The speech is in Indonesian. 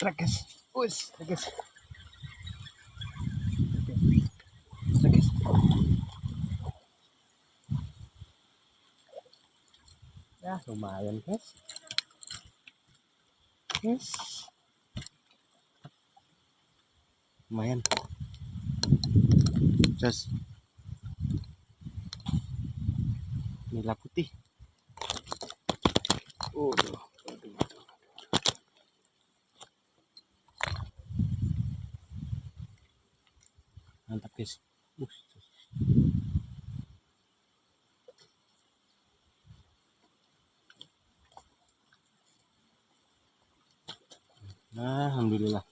Trek guys. Wis, guys. Trek guys. Ya, lumayan guys. Yes. Lumayan. Just nila putih. Aduh. Mantap guys. Alhamdulillah.